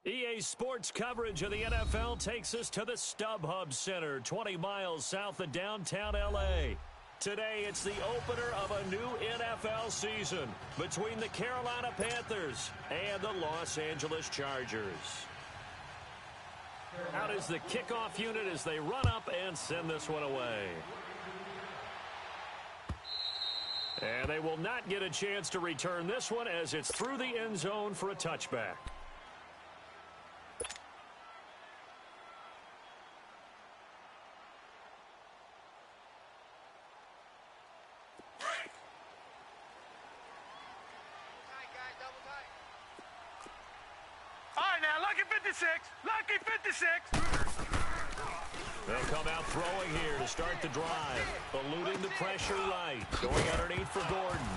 EA Sports coverage of the NFL takes us to the StubHub Center, 20 miles south of downtown L.A. Today, it's the opener of a new NFL season between the Carolina Panthers and the Los Angeles Chargers. Out is the kickoff unit as they run up and send this one away. And they will not get a chance to return this one as it's through the end zone for a touchback. Lucky 56. They'll come out throwing here to start the drive. Eluding the pressure right. Going underneath for Gordon.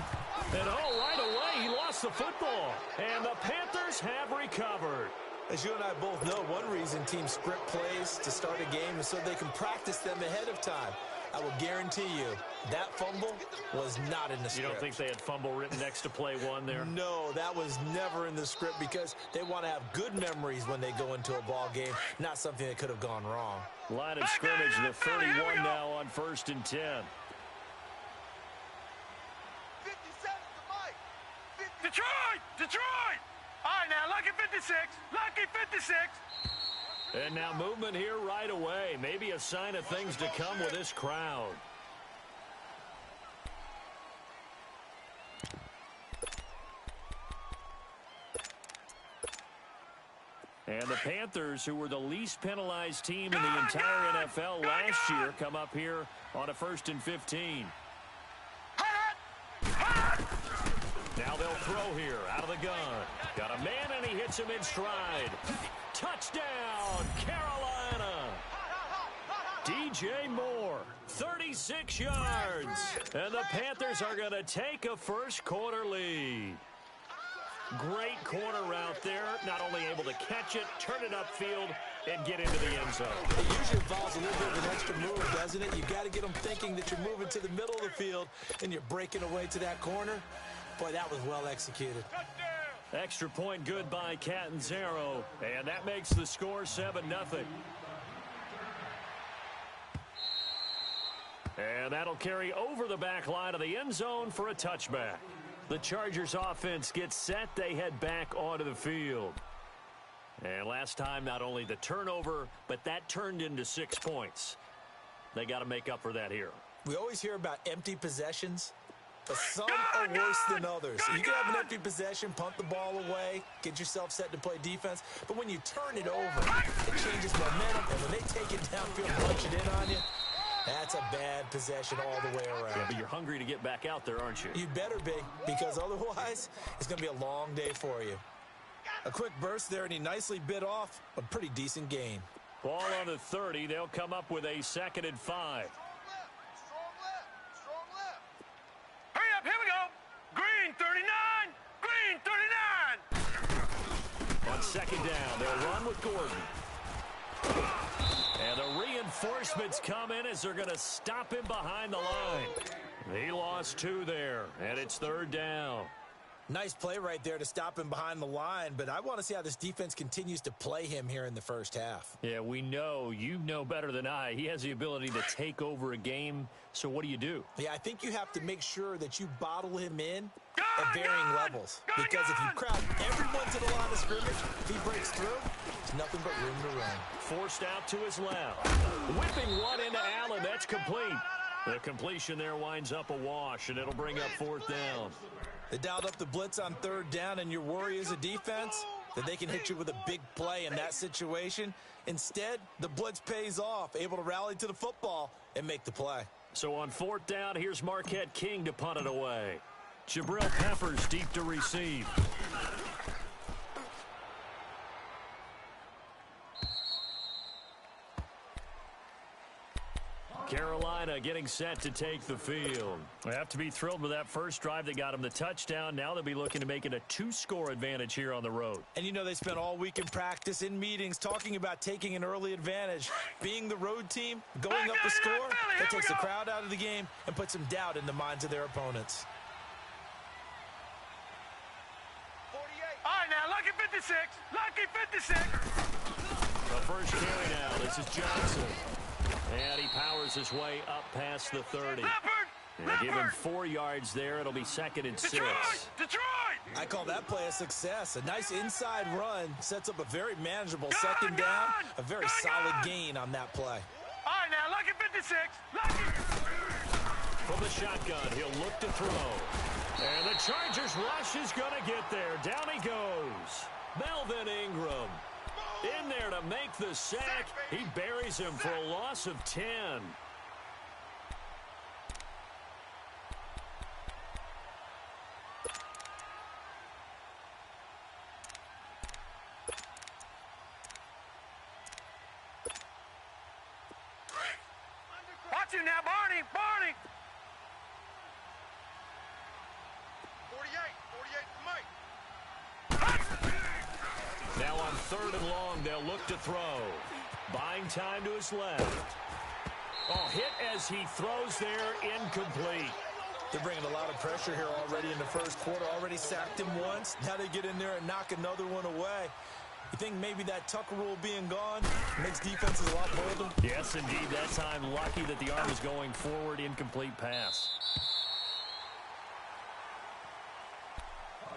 And right away, he lost the football. And the Panthers have recovered. As you and I both know, one reason teams script plays to start a game is so they can practice them ahead of time. I will guarantee you that fumble was not in the script. You don't think they had fumble written next to play one there? No, that was never in the script because they want to have good memories when they go into a ball game, not something that could have gone wrong. Line of scrimmage, the 31 now on 1st and 10. 57 to Mike. Detroit! All right, now, lucky 56. Lucky 56. And now movement here right away. Maybe a sign of things to come with this crowd. And the Panthers, who were the least penalized team in the entire NFL last year, come up here on a 1st and 15. Now they'll throw here out of the gun. Got a man, and he hits him in stride. Touchdown, Carolina. DJ Moore, 36 yards. And the Panthers are going to take a first-quarter lead. Great corner route there. Not only able to catch it, turn it upfield, and get into the end zone. It usually involves a little bit of an extra move, doesn't it? You've got to get them thinking that you're moving to the middle of the field, and you're breaking away to that corner. Boy, that was well executed. Extra point good by Catanzaro, and that makes the score 7-0. And that'll carry over the back line of the end zone for a touchback. The Chargers offense gets set. They head back onto the field. And last time, not only the turnover, but that turned into 6 points. They got to make up for that here. We always hear about empty possessions, but some are worse than others. You can have an empty possession, punt the ball away, get yourself set to play defense. But when you turn it over, it changes momentum. And when they take it downfield and punch it in on you, that's a bad possession all the way around. Yeah, but you're hungry to get back out there, aren't you? You better be, because otherwise it's going to be a long day for you. A quick burst there, and he nicely bit off a pretty decent gain. Ball on the 30. They'll come up with a 2nd and 5. Hurry up, here we go. Green 39. Green 39. On 2nd down, they'll run with Gordon. And the reinforcements come in as they're going to stop him behind the line. He lost 2 there, and it's 3rd down. Nice play right there to stop him behind the line, but I want to see how this defense continues to play him here in the first half. Yeah, we know. You know better than I. He has the ability to take over a game, so what do? Yeah, I think you have to make sure that you bottle him in at varying levels. Because if you crowd everyone to the line of scrimmage, if he breaks through, there's nothing but room to run. Forced out to his left. Whipping one into Allen. That's complete. The completion there winds up a wash, and it'll bring up 4th down. They dialed up the blitz on 3rd down, and your worry as a defense that they can hit you with a big play in that situation. Instead, the blitz pays off, able to rally to the football and make the play. So on 4th down, here's Marquette King to punt it away. Jabril Peppers deep to receive. Carolina getting set to take the field. They have to be thrilled with that first drive that got them the touchdown. Now they'll be looking to make it a 2-score advantage here on the road. And you know they spent all week in practice, in meetings, talking about taking an early advantage. Being the road team, going up the score, that takes the crowd out of the game and puts some doubt in the minds of their opponents. 48. All right, now, lucky 56. Lucky 56. The first carry now. This is Johnson. And he powers his way up past the 30. Give him 4 yards there. It'll be 2nd and 6. Detroit! I call that play a success. A nice inside run sets up a very manageable second down. A very solid gain on that play. All right, now, lucky 56. Lucky. From the shotgun, he'll look to throw. And the Chargers rush is going to get there. Down he goes. Melvin Ingram in there to make the sack. He buries him for a loss of 10. Watch him now, Barney. Barney. 48 to Mike. Now on 3rd and long, they'll look to throw. Buying time to his left. Oh, hit as he throws there, incomplete. They're bringing a lot of pressure here already in the first quarter. Already sacked him once. Now they get in there and knock another one away. You think maybe that Tucker rule being gone makes defenses a lot bolder? Yes, indeed. That time, lucky that the arm was going forward. Incomplete pass.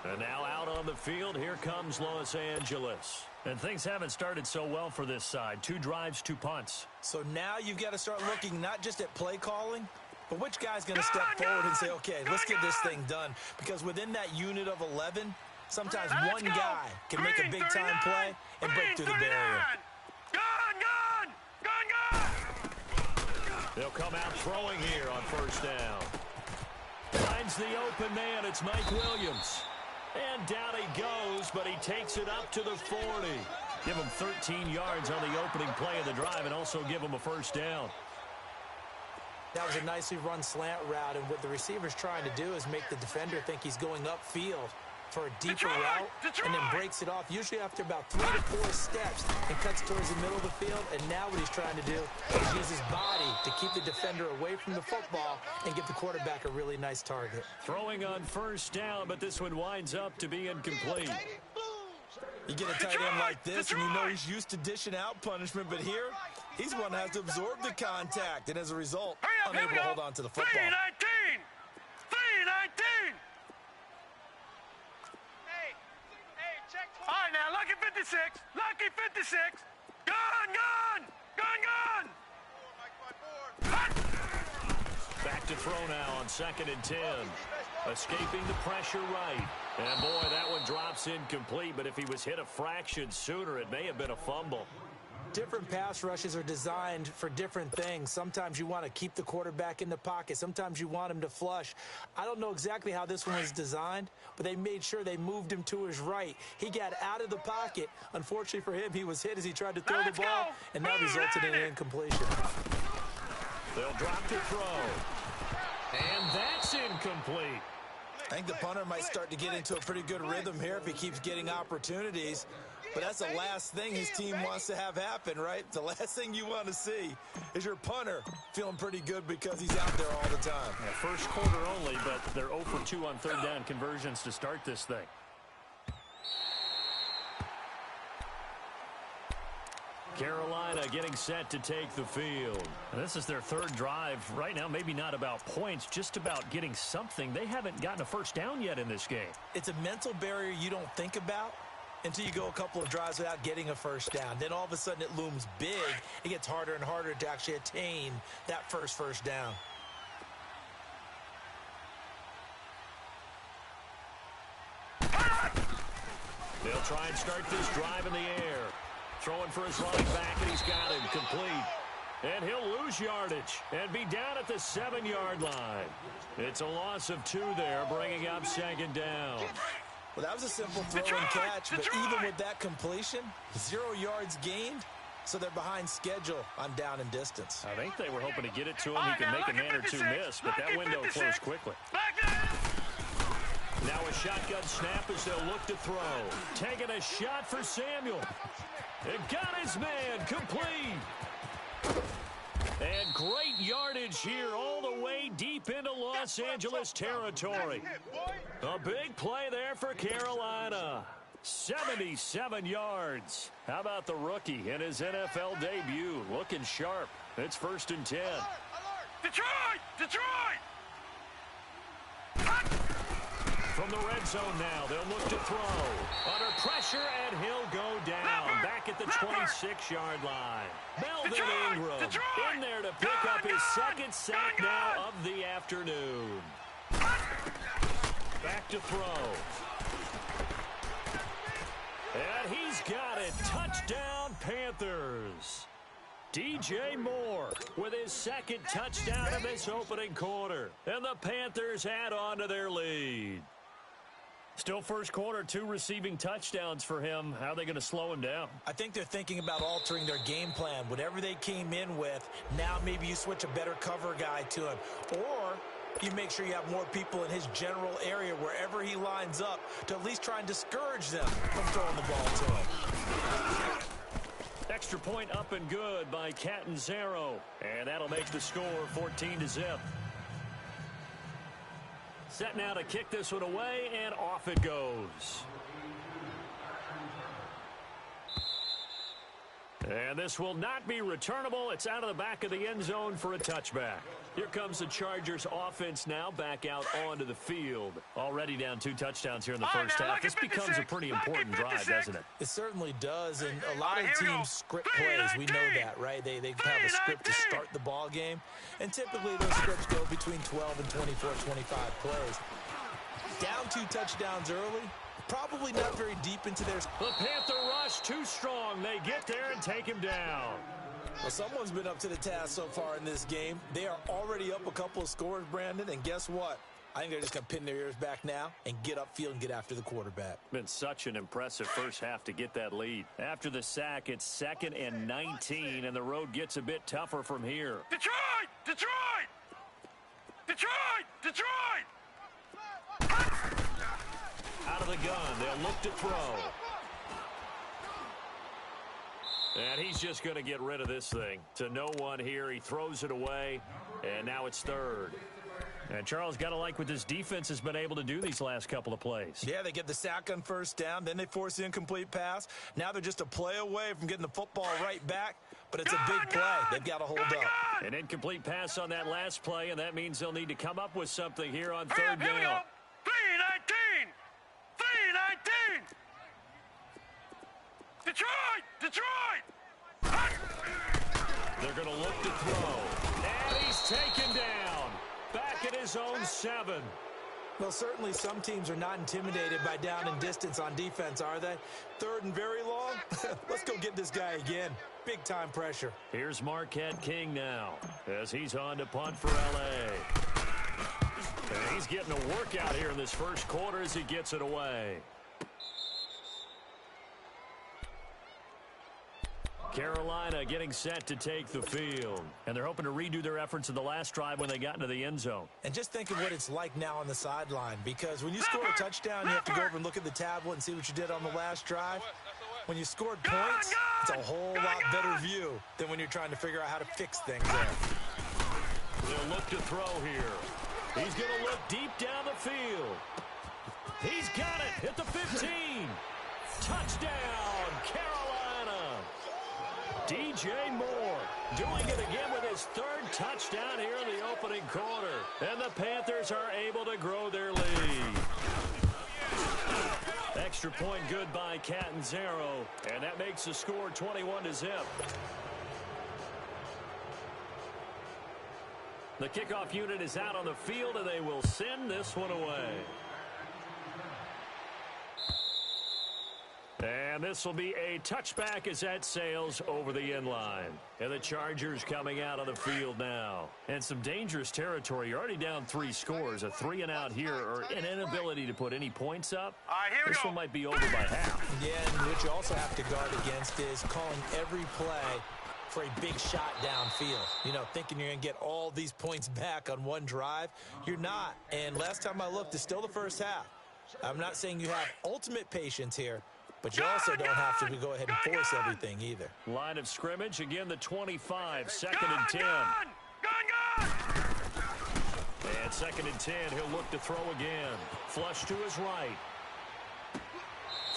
And now out on the field, here comes Los Angeles. And things haven't started so well for this side. 2 drives, 2 punts. So now you've got to start looking not just at play calling, but which guy's going to step forward and say, okay, let's get this thing done. Because within that unit of 11, sometimes one guy can make a big-time play and break through the barrier. They'll come out throwing here on 1st down. Finds the open man. It's Mike Williams. And down he goes, but he takes it up to the 40. Give him 13 yards on the opening play of the drive and also give him a 1st down. That was a nicely run slant route, and what the receiver's trying to do is make the defender think he's going upfield for a deeper route, and then breaks it off, usually after about 3 to 4 steps, and cuts towards the middle of the field. And now what he's trying to do is use his body to keep the defender away from the football and give the quarterback a really nice target. Throwing on 1st down, but this one winds up to be incomplete. You get a tight end like this, and you know he's used to dishing out punishment, but here, he's one that has to absorb the contact, and as a result, unable to hold on to the football. 3-19! 3-19! All right, now, lucky 56. Lucky 56. Gun, gun! Gun, gun! Back to throw now on 2nd and 10. Escaping the pressure right. And, boy, that one drops incomplete, but if he was hit a fraction sooner, it may have been a fumble. Different pass rushes are designed for different things. Sometimes you want to keep the quarterback in the pocket. Sometimes you want him to flush. I don't know exactly how this one was designed, but they made sure they moved him to his right. He got out of the pocket. Unfortunately for him, he was hit as he tried to throw the ball, and that resulted in an incompletion. They'll drop to throw. And that's incomplete. I think the punter might start to get into a pretty good rhythm here if he keeps getting opportunities. But that's the last thing his team wants to have happen, right? The last thing you want to see is your punter feeling pretty good because he's out there all the time. Yeah, first quarter only, but they're 0 for 2 on 3rd down conversions to start this thing. Carolina getting set to take the field. And this is their 3rd drive. Right now, maybe not about points, just about getting something. They haven't gotten a 1st down yet in this game. It's a mental barrier you don't think about until you go a couple of drives without getting a 1st down. Then all of a sudden it looms big. It gets harder and harder to actually attain that first down. They'll try and start this drive in the air. Throwing for his running back, and he's got him complete. And he'll lose yardage and be down at the 7-yard line. It's a loss of 2 there, bringing up 2nd down. Well, that was a simple throw and catch, but even with that completion, 0 yards gained, so they're behind schedule on down and distance. I think they were hoping to get it to him. He could make a man or 2 miss, but that window closed quickly. Now a shotgun snap as they'll look to throw. Taking a shot for Samuel. It got his man complete. And great yardage here all the way deep into Los Angeles territory. A big play there for Carolina. 77 yards. How about the rookie in his NFL debut? Looking sharp. It's 1st and 10. Alert! Detroit! Detroit! From the red zone now, they'll look to throw. Under pressure, and he'll go down. Back at the 26-yard line. Melvin Ingram in there to pick up his second sack now of the afternoon. Back to throw. And he's got it. Touchdown, Panthers. DJ Moore with his second touchdown of this opening quarter. And the Panthers add on to their lead. Still first quarter, 2 receiving touchdowns for him. How are they going to slow him down? I think they're thinking about altering their game plan. Whatever they came in with, now maybe you switch a better cover guy to him. Or you make sure you have more people in his general area wherever he lines up to at least try and discourage them from throwing the ball to him. Extra point up and good by Catanzaro. And that'll make the score 14-0. Set now to kick this one away, and off it goes. And this will not be returnable. It's out of the back of the end zone for a touchback. Here comes the Chargers offense now back out onto the field. Already down 2 touchdowns here in the first half. This becomes a pretty important drive, doesn't it? It certainly does, and a lot of teams script plays. We know that, right? They have a script to start the ball game, and typically those scripts go between 12 and 24, 25 plays. Down 2 touchdowns early, probably not very deep into their... The Panther rush too strong. They get there and take him down. Well, someone's been up to the task so far in this game. They are already up a couple of scores, Brandon, and guess what? I think they're just going to pin their ears back now and get upfield and get after the quarterback. Been such an impressive first half to get that lead. After the sack, it's 2nd and 19, and the road gets a bit tougher from here. Detroit! Detroit! Detroit! Detroit! Out of the gun, they'll look to throw. And he's just going to get rid of this thing. To no one here, he throws it away, and now it's 3rd. And Charles, got to like what this defense has been able to do these last couple of plays. Yeah, they get the sack on first down, then they force the incomplete pass. Now they're just a play away from getting the football right back, but it's a big play. They've got to hold up. An incomplete pass on that last play, and that means they'll need to come up with something here on 3rd Here we go. down. 3-19! 3-19! Detroit! Detroit! They're going to look to throw. And he's taken down. Back at his own 7. Well, certainly some teams are not intimidated by down and distance on defense, are they? 3rd and very long? Let's go get this guy again. Big-time pressure. Here's Marquette King now as he's on to punt for L.A. And he's getting a workout here in this first quarter as he gets it away. Carolina getting set to take the field. And they're hoping to redo their efforts in the last drive when they got into the end zone. And just think of what it's like now on the sideline, because when you score a touchdown, you have to go over and look at the tablet and see what you did on the last drive. When you scored points, it's a whole lot better view than when you're trying to figure out how to fix things there. They'll look to throw here. He's going to look deep down the field. He's got it at the 15. Touchdown, Carolina. DJ Moore doing it again with his 3rd touchdown here in the opening quarter. And the Panthers are able to grow their lead. Extra point good by Catanzaro, and that makes the score 21-0. The kickoff unit is out on the field, and they will send this one away. And this will be a touchback as that sails over the end line. And the Chargers coming out on the field now. And some dangerous territory. You're already down 3 scores. A 3-and-out here, or an inability to put any points up. This one might be over by half. Yeah, and what you also have to guard against is calling every play for a big shot downfield. You know, thinking you're going to get all these points back on one drive. You're not. And last time I looked, it's still the first half. I'm not saying you have ultimate patience here, but you also don't have to go ahead and force everything either. Line of scrimmage, again the 25, 2nd and 10. And 2nd and 10, he'll look to throw again. Flush to his right.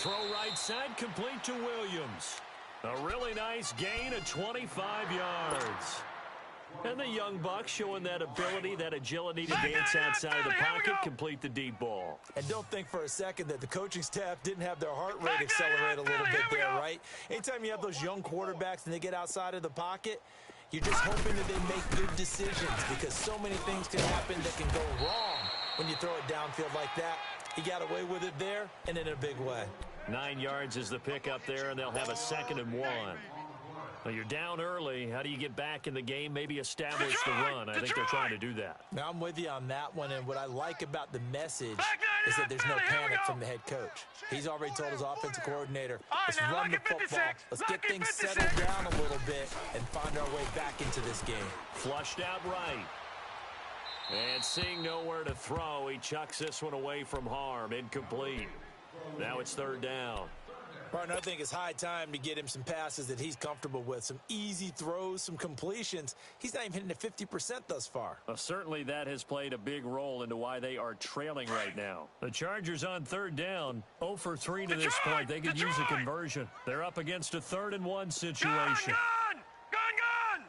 throw right side, complete to Williams. A really nice gain of 25 yards. And the young buck showing that ability, that agility to dance outside of the pocket, complete the deep ball. And don't think for a second that the coaching staff didn't have their heart rate accelerate a little bit there, right? Anytime you have those young quarterbacks and they get outside of the pocket, you're just hoping that they make good decisions because so many things can happen that can go wrong when you throw it downfield like that. He got away with it there and in a big way. 9 yards is the pick up there, and they'll have a 2nd and 1. Well, you're down early. How do you get back in the game, maybe establish the run? I think they're trying to do that. Now, I'm with you on that one, and what I like about the message is that there's no panic from the head coach. He's already told his offensive coordinator, let's run the football, let's get things settled down a little bit and find our way back into this game. Flushed out right. And seeing nowhere to throw, he chucks this one away from harm. Incomplete. Now it's 3rd down. Partner, I think it's high time to get him some passes that he's comfortable with, some easy throws, some completions. He's not even hitting at 50% thus far. Well, certainly that has played a big role into why they are trailing right now. The Chargers on 3rd down, 0 for 3 to this point. They could use a conversion. They're up against a 3rd and 1 situation. Gun!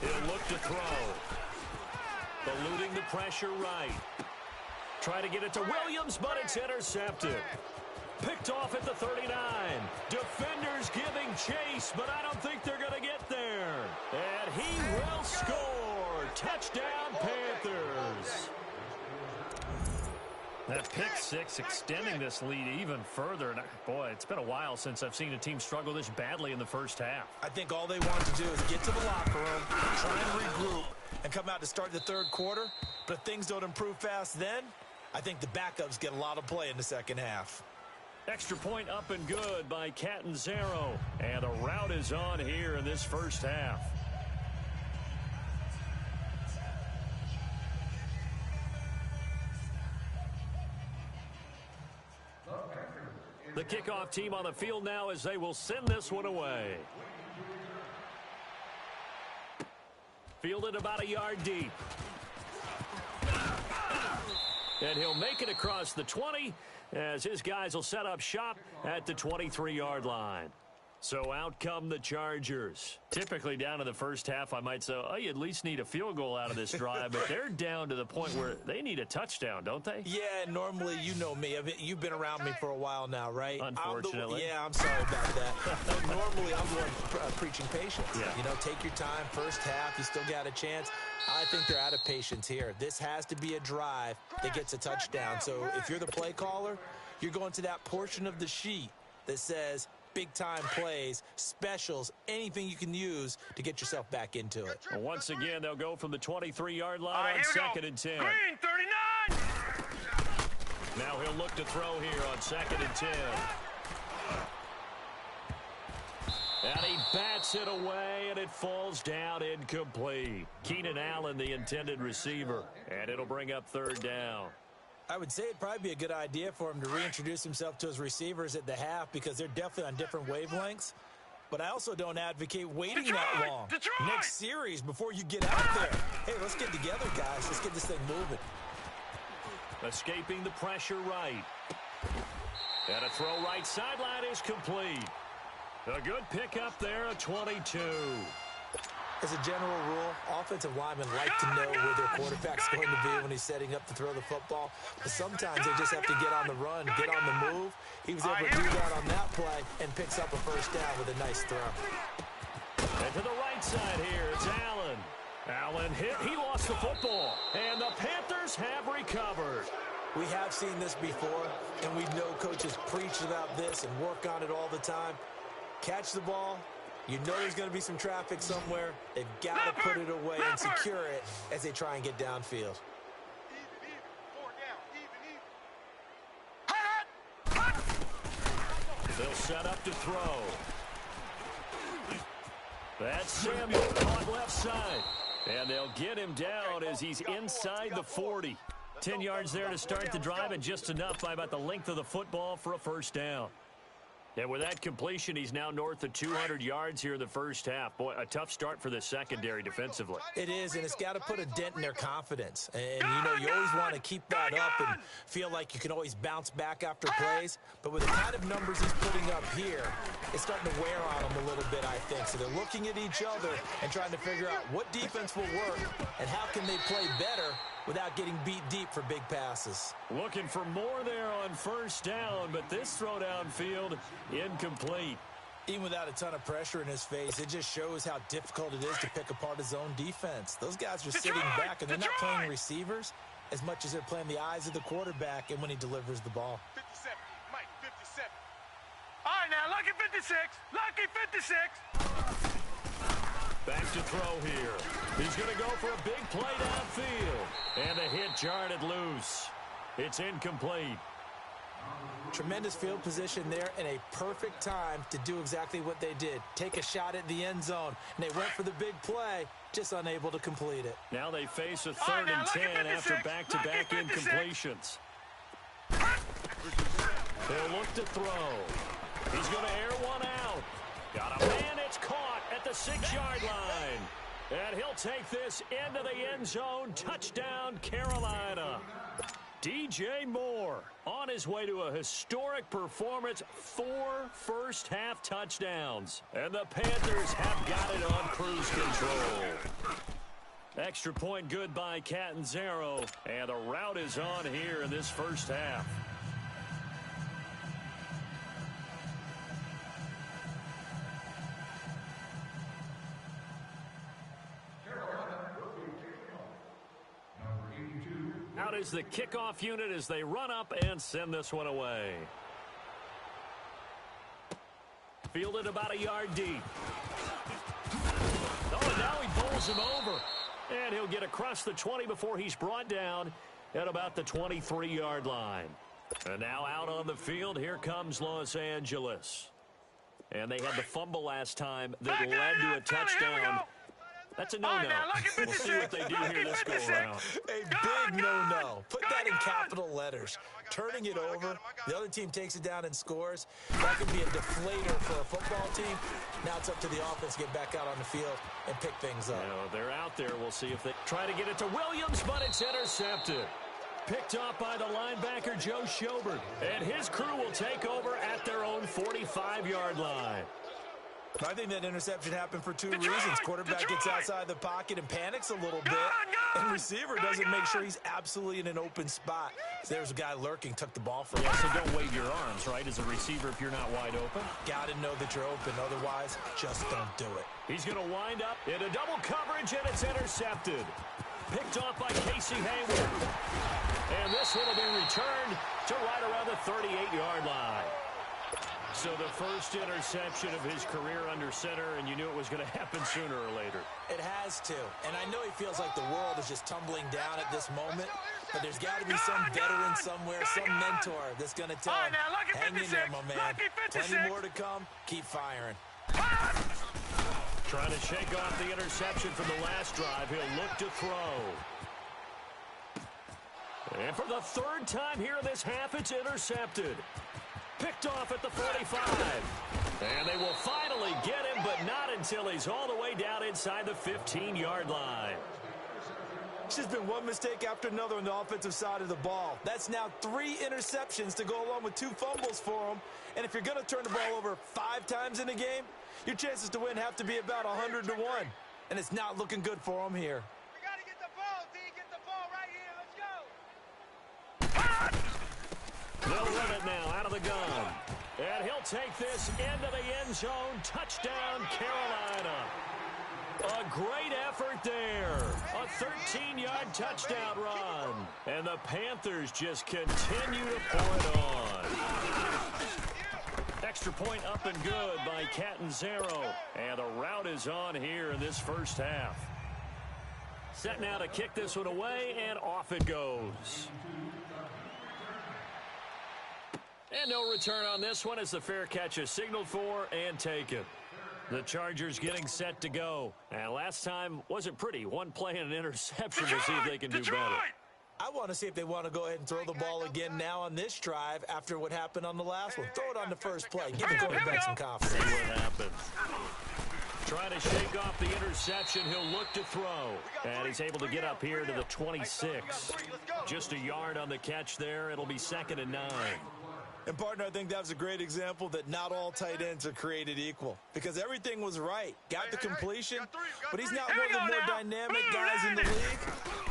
He'll look to throw. Eluding the pressure right. Try to get it to Williams, but it's intercepted. Picked off at the 39. Defenders giving chase, but I don't think they're going to get there. And he will score. Touchdown, Panthers. That pick six extending this lead even further. And boy, it's been a while since I've seen a team struggle this badly in the first half. I think all they want to do is get to the locker room, try and regroup, and come out to start the 3rd quarter. But if things don't improve fast then, I think the backups get a lot of play in the 2nd half. Extra point up and good by Catanzaro. And the route is on here in this first half. The kickoff team on the field now as they will send this one away. Fielded about a yard deep. And he'll make it across the 20 as his guys will set up shop at the 23-yard line. So out come the Chargers. Typically down in the first half, I might say, oh, you at least need a field goal out of this drive, but they're down to the point where they need a touchdown, don't they? Yeah, normally, you know me. You've been around me for a while now, right? Unfortunately. I'm sorry about that. Normally, I'm the one preaching patience. Yeah. You know, take your time. First half, you still got a chance. I think they're out of patience here. This has to be a drive that gets a touchdown. So if you're the play caller, you're going to that portion of the sheet that says big-time plays, specials, anything you can use to get yourself back into it. Well, once again, they'll go from the 23-yard line on 2nd and 10. Green, 39! Now he'll look to throw here on 2nd and 10. And he bats it away, and it falls down incomplete. Keenan Allen, the intended receiver, and it'll bring up 3rd down. I would say it'd probably be a good idea for him to reintroduce himself to his receivers at the half because they're definitely on different wavelengths. But I also don't advocate waiting that long. Next series before you get out there. Hey, let's get together, guys. Let's get this thing moving. Escaping the pressure right. And a throw right sideline is complete. A good pickup there, a 22. As a general rule, offensive linemen like to know where their quarterback's going to be when he's setting up to throw the football. But sometimes they just have to get on the run, get on the move. He was able to do that on that play and picks up a 1st down with a nice throw. And to the right side here, it's Allen. Allen hit, he lost the football. And the Panthers have recovered. We have seen this before, and we know coaches preach about this and work on it all the time. Catch the ball. You know there's going to be some traffic somewhere. They've got to put it away and secure it as they try and get downfield. They'll set up to throw. That's Samuel caught left side. And they'll get him down as he's inside the 40. 10 yards there to start the drive and just enough by about the length of the football for a 1st down. And with that completion, he's now north of 200 yards here in the first half. Boy, a tough start for the secondary defensively. It is, and it's got to put a dent in their confidence. And, you always want to keep that up and feel like you can always bounce back after plays. But with the kind of numbers he's putting up here, it's starting to wear on them a little bit, I think. So they're looking at each other and trying to figure out what defense will work and how can they play better without getting beat deep for big passes. Looking for more there on first down, but this throw downfield incomplete. Even without a ton of pressure in his face, it just shows how difficult it is to pick apart his own defense. Those guys are sitting back, and they're not playing receivers as much as they're playing the eyes of the quarterback and when he delivers the ball. 57, Mike, 57. All right, now, lucky 56. Lucky 56. Back to throw here. He's going to go for a big play downfield. And a hit jarred loose. It's incomplete. Tremendous field position there and a perfect time to do exactly what they did. Take a shot at the end zone. And they went for the big play, just unable to complete it. Now they face a 3rd and 10 after back-to-back incompletions. They'll look to throw. He's going to air one out. Got a man, it's caught at the 6-yard line. And he'll take this into the end zone. Touchdown, Carolina. DJ Moore on his way to a historic performance, 4 first-half touchdowns. And the Panthers have got it on cruise control. Extra point good by Catanzaro. And the route is on here in this first half. Out is the kickoff unit as they run up and send this one away. Fielded about a yard deep. Oh, and now he bowls him over. And he'll get across the 20 before he's brought down at about the 23-yard line. And now out on the field, here comes Los Angeles. And they had the fumble last time that led to a touchdown. That's a no-no. We'll see what they do here this go-around. A big no-no. Put that in capital letters. Turning it over, the other team takes it down and scores. That could be a deflator for a football team. Now it's up to the offense to get back out on the field and pick things up. They're out there. We'll see if they try to get it to Williams, but it's intercepted. Picked off by the linebacker, Joe Schobert. And his crew will take over at their own 45-yard line. I think that interception happened for 2 reasons. Quarterback gets outside the pocket and panics a little bit, and receiver doesn't make sure he's absolutely in an open spot. There's a guy lurking, took the ball from him. So don't wave your arms, right, as a receiver if you're not wide open? Got to know that you're open. Otherwise, just don't do it. He's going to wind up in a double coverage, and it's intercepted. Picked off by Casey Hayward. And this one will be returned to right around the 38-yard line. So the first interception of his career under center, and you knew it was going to happen sooner or later. It has to. And I know he feels like the world is just tumbling down at this moment, but there's got to be some veteran somewhere, some mentor that's going to tell him, hang in there, my man. Plenty more to come. Keep firing. Trying to shake off the interception from the last drive. He'll look to throw. And for the 3rd time here in this half, it's intercepted. Picked off at the 45. And they will finally get him, but not until he's all the way down inside the 15-yard line. It's just been one mistake after another on the offensive side of the ball. That's now 3 interceptions to go along with 2 fumbles for him. And if you're going to turn the ball over 5 times in a game, your chances to win have to be about 100 to 1. And it's not looking good for him here. We got to get the ball, D. Get the ball right here. Let's go. They'll run it now out of the gun. And he'll take this into the end zone. Touchdown, Carolina. A great effort there. A 13-yard touchdown run. And the Panthers just continue to pour it on. Extra point up and good by Catanzaro. And the route is on here in this first half. Set now to kick this one away, and off it goes. And no return on this one as the fair catch is signaled for and taken. The Chargers getting set to go. And last time wasn't pretty. One play and an interception. We'll see if they can do better. I want to see if they want to go ahead and throw the ball again now on this drive after what happened on the last one. Throw it on the first play. Give the quarterback some confidence. See what happens. Trying to shake off the interception. He'll look to throw. And he's able to get up here to the 26. Just a yard on the catch there. It'll be 2nd and 9. And, partner, I think that was a great example that not all tight ends are created equal because everything was right. Got the completion, but he's not one of the more dynamic guys in the league.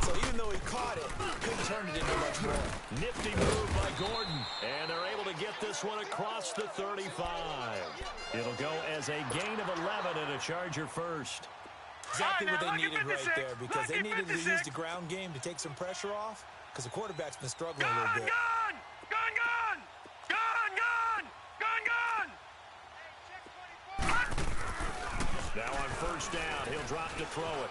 So even though he caught it, couldn't turn it into much more. Nifty move by Gordon. And they're able to get this one across the 35. It'll go as a gain of 11 and a Charger first. Exactly what they needed right there because they needed to use the ground game to take some pressure off because the quarterback's been struggling a little bit. Now on first down, he'll drop to throw it.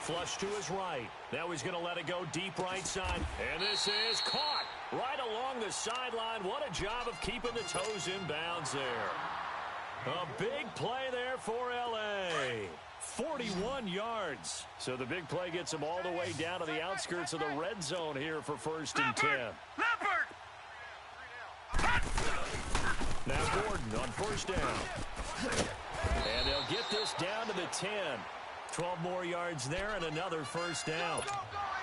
Flush to his right. Now he's going to let it go deep right side. And this is caught right along the sideline. What a job of keeping the toes in bounds there. A big play there for L.A. 41 yards. So the big play gets him all the way down to the outskirts of the red zone here for 1st and 10. Now Gordon on first down. And they'll get this down to the 10. 12 more yards there and another first down.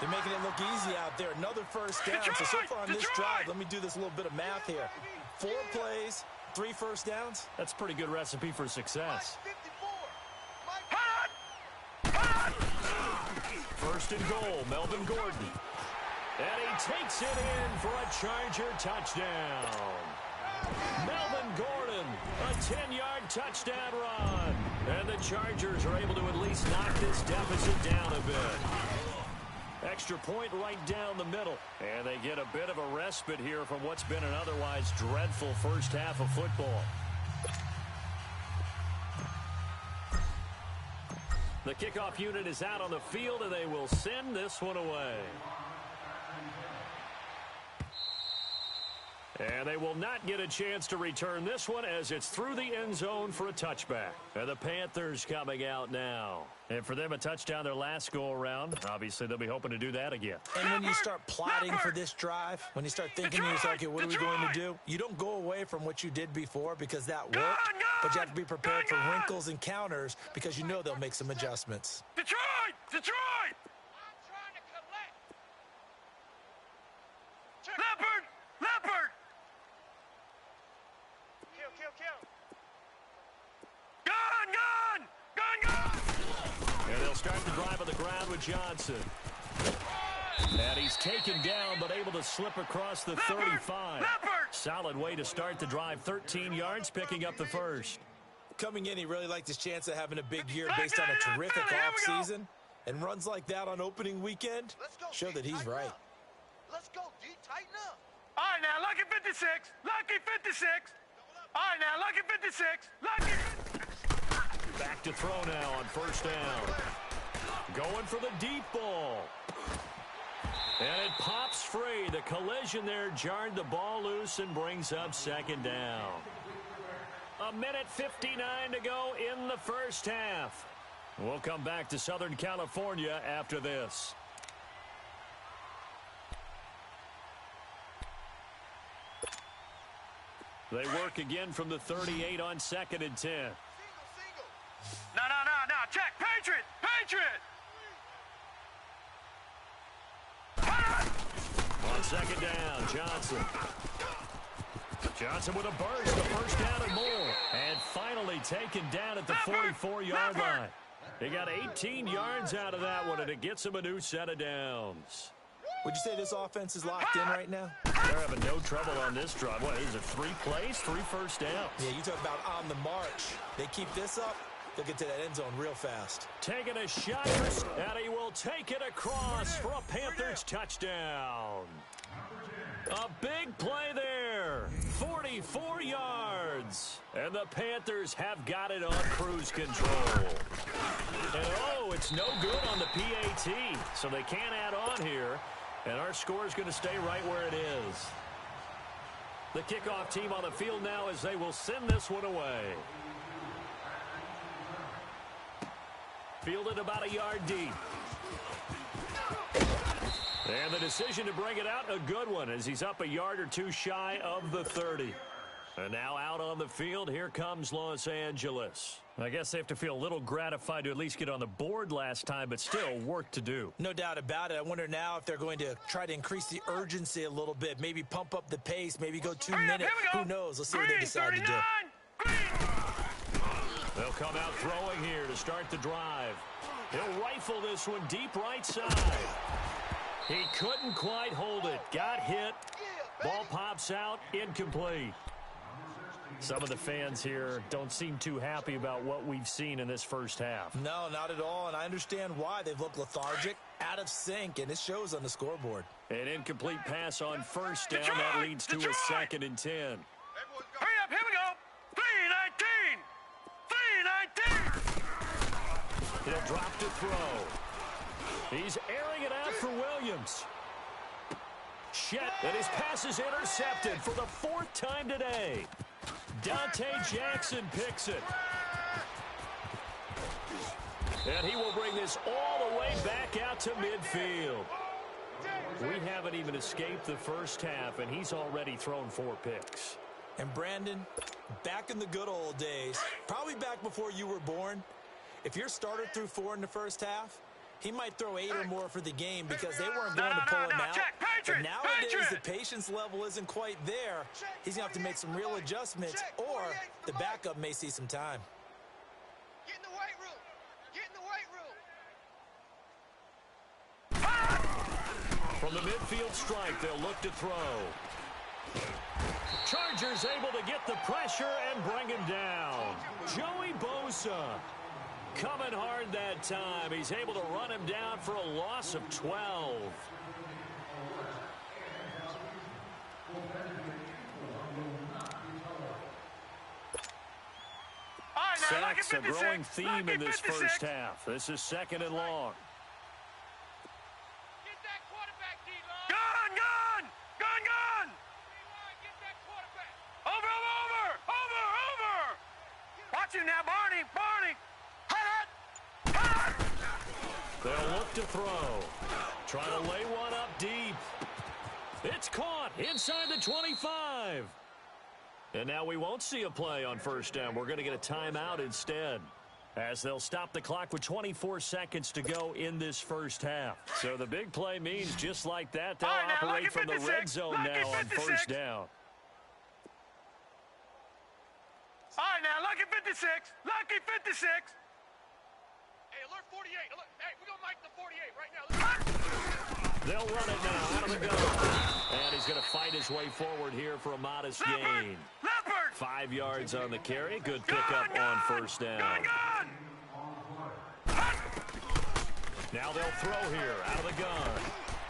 They're making it look easy out there. Another first down. So far on this drive, let me do this little bit of math here. 4 plays, 3 first downs. That's a pretty good recipe for success. First and goal, Melvin Gordon. And he takes it in for a Charger touchdown. Melvin Gordon, a 10-yard touchdown run. And the Chargers are able to at least knock this deficit down a bit. Extra point right down the middle. And they get a bit of a respite here from what's been an otherwise dreadful first half of football. The kickoff unit is out on the field, and they will send this one away. And they will not get a chance to return this one as it's through the end zone for a touchback. And the Panthers coming out now. And for them, a touchdown their last go-around. Obviously, they'll be hoping to do that again. And when you start plotting for this drive, when you start thinking to yourself, okay, what are we going to do? You don't go away from what you did before because that worked, but you have to be prepared for wrinkles and counters because you know they'll make some adjustments. Detroit! Detroit! Leopard! Leopard! And they'll start the drive on the ground with Johnson. And he's taken down, but able to slip across the 35. Solid way to start the drive. 13 yards, picking up the first. Coming in, he really liked his chance of having a big year based on a terrific offseason. And runs like that on opening weekend show that he's right. Let's go, D. Tighten up. All right, now, lucky 56. Lucky 56. All right, now, lucky 56. Lucky 56. Back to throw now on first down. Going for the deep ball. And it pops free. The collision there jarred the ball loose and brings up second down. 1:59 to go in the first half. We'll come back to Southern California after this. They work again from the 38 on 2nd and 10. No. Check. Patriot. On second down, Johnson. Johnson with a burst, the first down and more. And finally taken down at the 44-yard line. They got 18 yards out of that one, and it gets them a new set of downs. Would you say this offense is locked in right now? They're having no trouble on this drive. What is it, 3 plays, 3 first downs? Yeah, you talk about on the march. They keep this up, they'll get to that end zone real fast. Taking a shot, and he will take it across for a Panthers touchdown. A big play there, 44 yards. And the Panthers have got it on cruise control. And it's no good on the PAT, so they can't add on here. And our score is going to stay right where it is. The kickoff team on the field now as they will send this one away. Fielded about a yard deep. And the decision to bring it out, a good one, as he's up a yard or two shy of the 30. And now out on the field, here comes Los Angeles. I guess they have to feel a little gratified to at least get on the board last time, but still work to do. No doubt about it. I wonder now if they're going to try to increase the urgency a little bit, maybe pump up the pace, maybe go 2 minutes. Who knows? Let's see what they decide to do. They'll come out throwing here to start the drive. He'll rifle this one deep right side. He couldn't quite hold it. Got hit. Ball pops out. Incomplete. Some of the fans here don't seem too happy about what we've seen in this first half. No, not at all, and I understand why. They've looked lethargic, out of sync, and it shows on the scoreboard. An incomplete pass on first down. That leads to a 2nd and 10. Hurry up, here we go. 3-19. 3-19. He'll drop to throw. He's airing it out for Williams. Shet, and his pass is intercepted for the 4th time today. Dante Jackson picks it. And he will bring this all the way back out to midfield. We haven't even escaped the first half, and he's already thrown 4 picks. And Brandon, back in the good old days, probably back before you were born, if your starter threw 4 in the first half, he might throw 8 or more for the game because they weren't going to pull him out. But nowadays, the patience level isn't quite there. He's going to have to make some real adjustments, or the backup may see some time. Get in the weight room. Get in the weight room. From the midfield strike, they'll look to throw. Chargers able to get the pressure and bring him down. Joey Bosa coming hard that time. He's able to run him down for a loss of 12. Sacks, a growing theme in this first half. This is 2nd and long. Get that quarterback, D-line. Gun! Get that quarterback. Over! Watch him now, Barney. They'll look to throw. Trying to lay one up deep. It's caught inside the 25. And now we won't see a play on first down. We're going to get a timeout instead, as they'll stop the clock with 24 seconds to go in this first half. So the big play means just like that, they'll operate from the red zone now on first down. All right, now, Lucky 56. Lucky 56. Hey, alert 48. Hey, we're going to mic the 48 right now. They'll run it now out of the gun. And he's going to fight his way forward here for a modest gain. 5 yards on the carry. Good pickup on first down. Now they'll throw here out of the gun.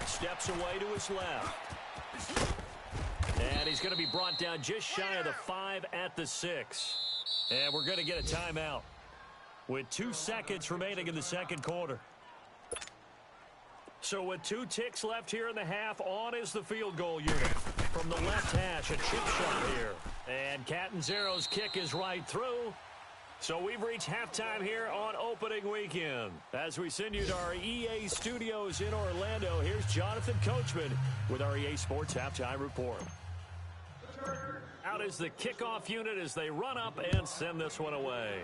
Steps away to his left. And he's going to be brought down just shy of the 5 at the 6. And we're going to get a timeout with 2 seconds remaining in the second quarter. So with 2 ticks left here in the half, on is the field goal unit. From the left hash, a chip shot here. And Catanzaro's kick is right through. So we've reached halftime here on opening weekend. As we send you to our EA studios in Orlando, here's Jonathan Coachman with our EA Sports Halftime Report. Out is the kickoff unit as they run up and send this one away.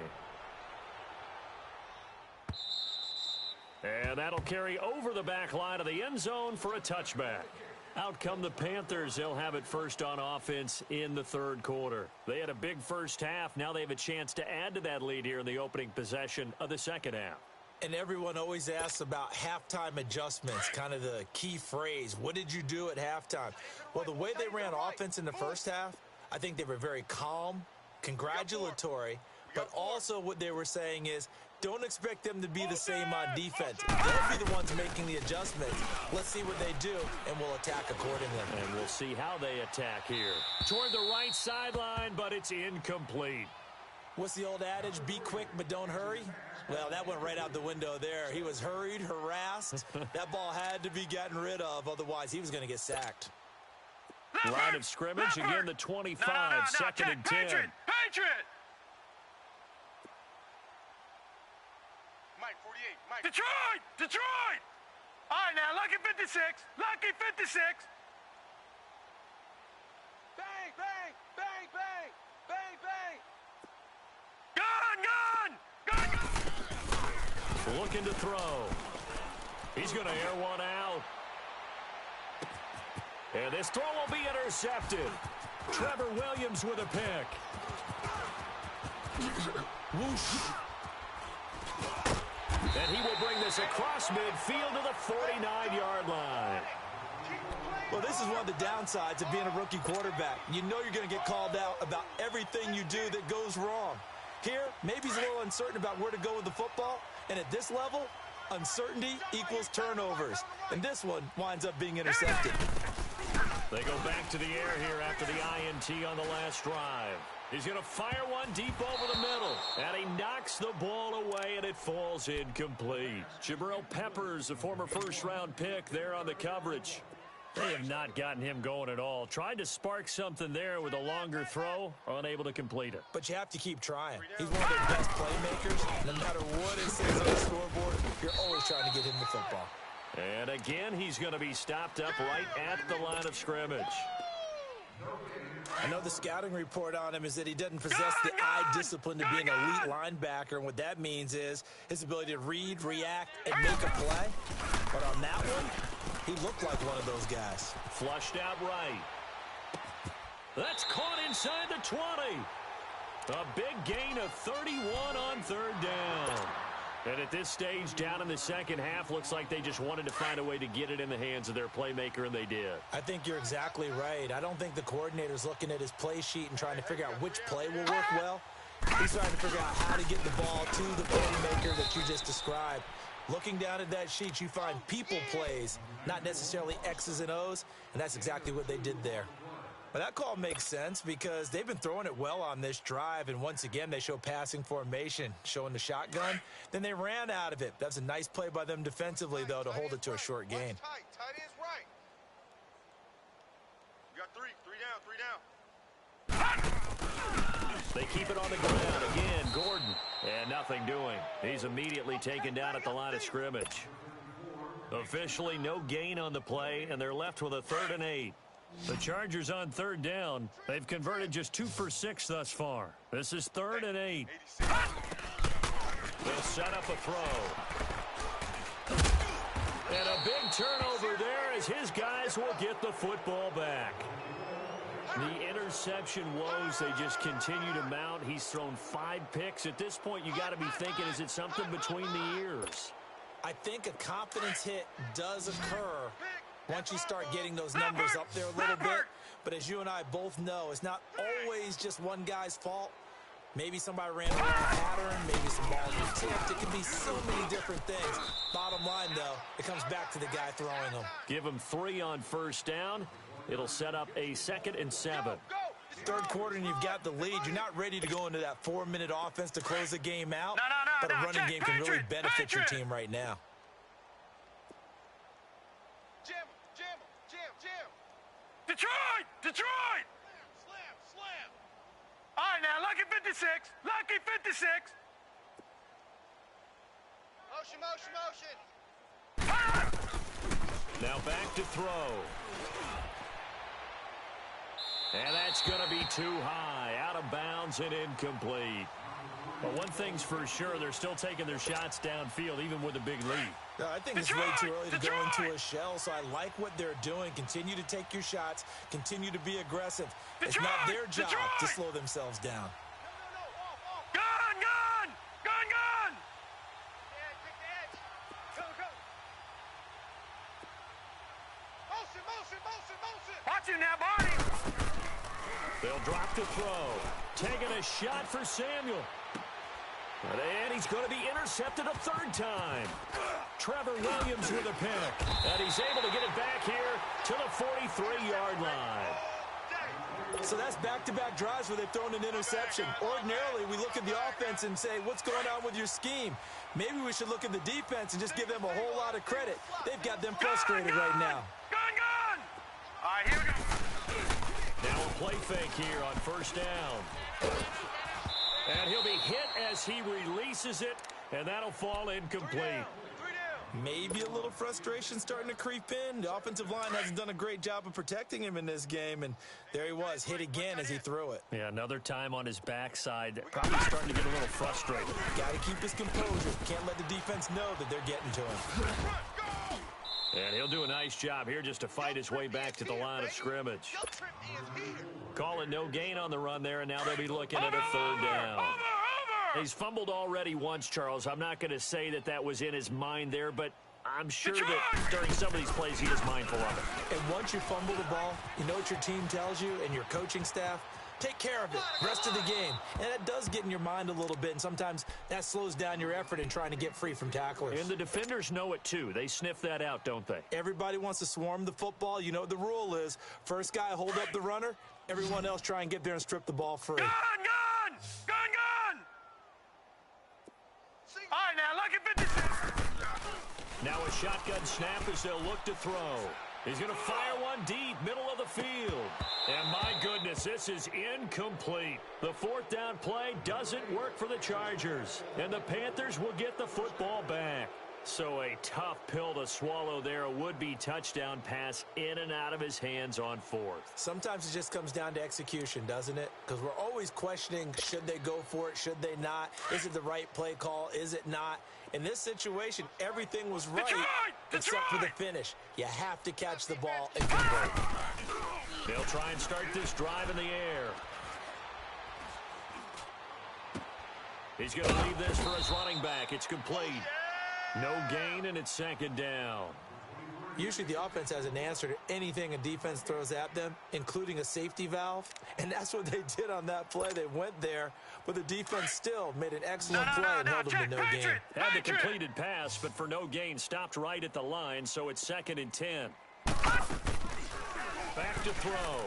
And that'll carry over the back line of the end zone for a touchback. Out come the Panthers. They'll have it first on offense in the third quarter. They had a big first half. Now they have a chance to add to that lead here in the opening possession of the second half. And everyone always asks about halftime adjustments, kind of the key phrase. What did you do at halftime? Well, the way they ran offense in the first half, I think they were very calm, congratulatory, but also what they were saying is, don't expect them to be the same on defense. They'll be the ones making the adjustments. Let's see what they do, and we'll attack accordingly. And we'll see how they attack here. Toward the right sideline, but it's incomplete. What's the old adage? Be quick, but don't hurry? Well, that went right out the window there. He was hurried, harassed. That ball had to be gotten rid of, otherwise he was going to get sacked. Line of scrimmage, again the 25, second and 10. Patriot! Mike, 48, Mike. Detroit! All right, now, lucky 56. Lucky 56. Bang, bang, bang, bang, bang, bang. Gun, gun, gun, gun. Looking to throw. He's going to air one out. And this throw will be intercepted. Trevor Williams with a pick. Whoosh. And he will bring this across midfield to the 49-yard line. Well, this is one of the downsides of being a rookie quarterback. You know you're going to get called out about everything you do that goes wrong. Here, maybe he's a little uncertain about where to go with the football. And at this level, uncertainty equals turnovers. And this one winds up being intercepted. They go back to the air here after the INT on the last drive. He's going to fire one deep over the middle. And he knocks the ball away, and it falls incomplete. Jabril Peppers, a former first-round pick there on the coverage. They have not gotten him going at all. Tried to spark something there with a longer throw, unable to complete it. But you have to keep trying. He's one of their best playmakers. No matter what it says on the scoreboard, you're always trying to get him the football. And again, he's going to be stopped up right at the line of scrimmage. I know the scouting report on him is that he doesn't possess the eye discipline to be an elite linebacker. And what that means is his ability to read, react, and make a play. But on that one, he looked like one of those guys. Flushed out right. That's caught inside the 20. A big gain of 31 on third down. And at this stage, down in the second half, looks like they just wanted to find a way to get it in the hands of their playmaker, and they did. I think you're exactly right. I don't think the coordinator's looking at his play sheet and trying to figure out which play will work well. He's trying to figure out how to get the ball to the playmaker that you just described. Looking down at that sheet, you find people plays, not necessarily X's and O's, and that's exactly what they did there. But that call makes sense because they've been throwing it well on this drive, and once again, they show passing formation, showing the shotgun. Then they ran out of it. That's a nice play by them defensively, though, to hold it to a short gain. Tight end's right. We got three down. They keep it on the ground. Again, Gordon. And nothing doing. He's immediately taken down at the line of scrimmage. Officially no gain on the play, and they're left with a 3rd and 8. The Chargers on third down. They've converted just 2 for 6 thus far. This is 3rd and 8. They'll set up a throw. And a big turnover there as his guys will get the football back. The interception woes, they just continue to mount. He's thrown 5 picks. At this point, you got to be thinking, is it something between the ears? I think a confidence hit does occur once you start getting those numbers up there a little bit. But as you and I both know, it's not always just one guy's fault. Maybe somebody ran a wrong pattern, maybe some balls were tipped. It can be so many different things. Bottom line, though, it comes back to the guy throwing them. Give him 3 on first down. It'll set up a 2nd and 7. Third quarter and you've got the lead. You're not ready to go into that 4-minute offense to close the game out. But a running game can really benefit your team right now. Detroit! Detroit! Slam! All right, now, lucky 56. Lucky 56. Motion. Now back to throw. And that's going to be too high. Out of bounds and incomplete. But one thing's for sure, they're still taking their shots downfield, even with a big lead. I think it's way too early to go into a shell, so I like what they're doing. Continue to take your shots. Continue to be aggressive. It's not their job to slow themselves down. Gun! Motion! Watch it now, Barney! They'll drop to throw. Taking a shot for Samuel. And he's going to be intercepted a 3rd time. Trevor Williams with a pick. And he's able to get it back here to the 43-yard line. So that's back-to-back drives where they've thrown an interception. Ordinarily, we look at the offense and say, what's going on with your scheme? Maybe we should look at the defense and just give them a whole lot of credit. They've got them frustrated right now. Gun! All right, here we go. Now a play fake here on first down. And he'll be hit as he releases it, and that'll fall incomplete. Maybe a little frustration starting to creep in. The offensive line hasn't done a great job of protecting him in this game, and there he was, hit again as he threw it. Yeah, another time on his backside. Probably starting to get a little frustrated. Got to keep his composure. Can't let the defense know that they're getting to him. And he'll do a nice job here just to fight his way back to the line of scrimmage. Call it no gain on the run there, and now they'll be looking at a third down. He's fumbled already once, Charles. I'm not going to say that that was in his mind there, but I'm sure that during some of these plays he is mindful of it. And once you fumble the ball, you know what your team tells you and your coaching staff? Take care of it rest of the game. And that does get in your mind a little bit, and sometimes that slows down your effort in trying to get free from tacklers. And the defenders know it too. They sniff that out, don't they? Everybody wants to swarm the football. You know what the rule is. First guy hold up the runner. Everyone else try and get there and strip the ball free. Gun! All right, now, lucky 56. Now a shotgun snap as they'll look to throw. He's going to fire one deep, middle of the field. And my goodness, this is incomplete. The fourth down play doesn't work for the Chargers. And the Panthers will get the football back. So a tough pill to swallow there. A would-be touchdown pass in and out of his hands on fourth. Sometimes it just comes down to execution, doesn't it? Because we're always questioning, should they go for it, should they not? Is it the right play call, is it not? In this situation, everything was right except for the finish. You have to catch the ball and convert. They'll try and start this drive in the air. He's going to leave this for his running back. It's complete. No gain, and it's second down. Usually the offense has an answer to anything a defense throws at them, including a safety valve. And that's what they did on that play. They went there, but the defense still made an excellent play and held them to no gain. Had the completed pass, but for no gain, stopped right at the line, so it's 2nd and 10. Back to throw.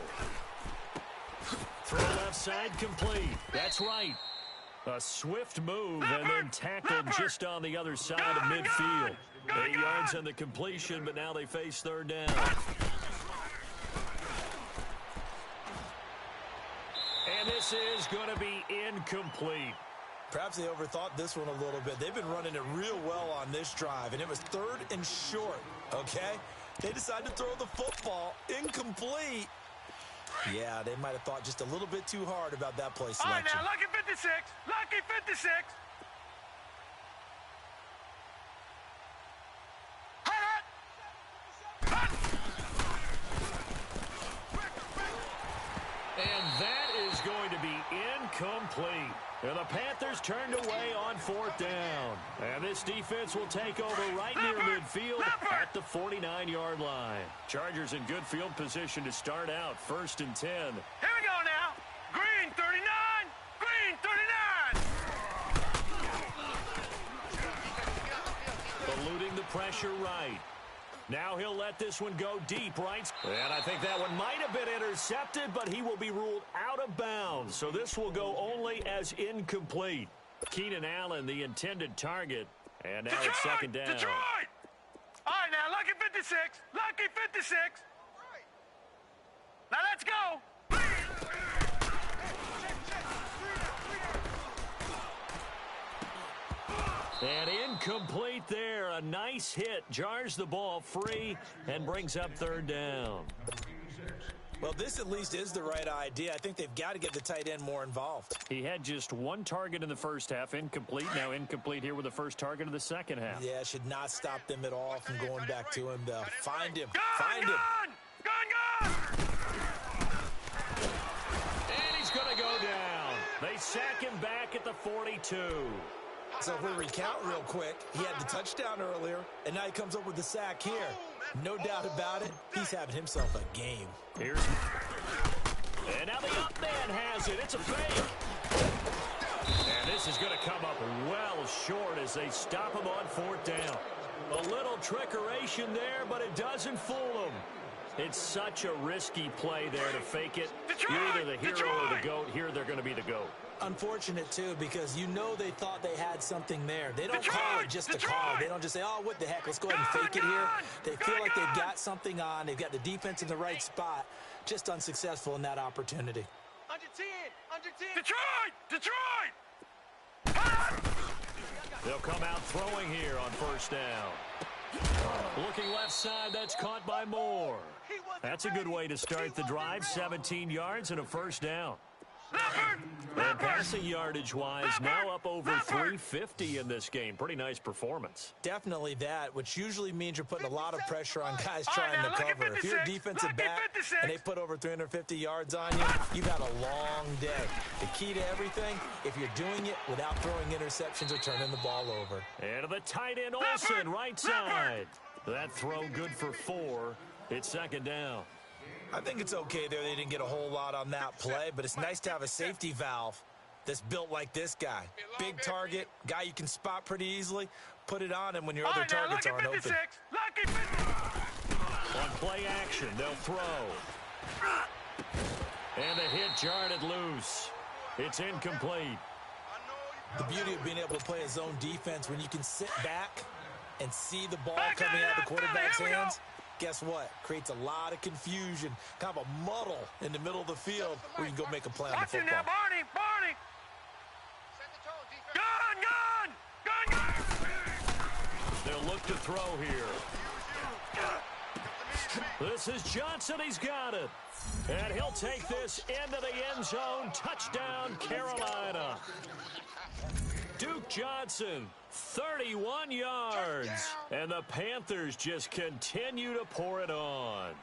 Throw left side complete. That's right. A swift move and then tackled just on the other side of midfield. 8 yards on the completion, but now they face third down. And this is going to be incomplete. Perhaps they overthought this one a little bit. They've been running it real well on this drive, and it was 3rd and short, okay? They decided to throw the football incomplete. Yeah, they might have thought just a little bit too hard about that play selection. All right, now, lucky 56. Lucky 56. And that is going to be incomplete. And the Panthers turned away on 4th down. And this defense will take over right near midfield at the 49-yard line. Chargers in good field position to start out. 1st and 10. Here we go now. Green 39. Green 39. Eluding the pressure right. Now he'll let this one go deep, right? And I think that one might have been intercepted, but he will be ruled out of bounds. So this will go only as incomplete. Keenan Allen, the intended target. And now it's 2nd down. Detroit! All right, now, lucky 56. Lucky 56. Now let's go. And incomplete there. A nice hit. Jars the ball free and brings up 3rd down. Well, this at least is the right idea. I think they've got to get the tight end more involved. He had just 1 target in the first half. Incomplete. Now incomplete here with the first target of the second half. Yeah, should not stop them at all from going back to him, though. Find him. Find him. Gun! And he's going to go down. They sack him back at the 42. So if we recount real quick, he had the touchdown earlier, and now he comes up with the sack here. No doubt about it, he's having himself a game. And now the up man has it. It's a fake. And this is going to come up well short as they stop him on 4th down. A little trickeration there, but it doesn't fool them. It's such a risky play there to fake it. You're either the hero or the GOAT. Here they're going to be the GOAT. Unfortunate, too, because you know they thought they had something there. They don't call it just a call. They don't just say, oh, what the heck, let's go ahead and fake it here. They feel like they've got something on. They've got the defense in the right spot. Just unsuccessful in that opportunity. Under 10. Detroit! They'll come out throwing here on 1st down. Looking left side, that's caught by Moore. That's a good way to start the drive. 17 yards and a first down. And passing yardage-wise, now up over 350 in this game. Pretty nice performance. Definitely that, which usually means you're putting a lot of pressure on guys trying to cover. If you're a defensive back and they put over 350 yards on you, you've had a long day. The key to everything, if you're doing it without throwing interceptions or turning the ball over. And to the tight end, Olsen, right side. That throw good for 4. It's second down. I think it's okay there. They didn't get a whole lot on that play, but it's nice to have a safety valve that's built like this guy. Big target, guy you can spot pretty easily. Put it on him when your other targets aren't open. On play action, they'll throw. And the hit jarred it loose. It's incomplete. The beauty of being able to play a zone defense when you can sit back and see the ball coming out of the quarterback's hands. Guess what? Creates a lot of confusion, kind of a muddle in the middle of the field where you can go make a play on the football. Now, Barney! Gun! They'll look to throw here. This is Johnson. He's got it. And he'll take this into the end zone. Touchdown, Carolina. Duke Johnson, 31 yards. And the Panthers just continue to pour it on.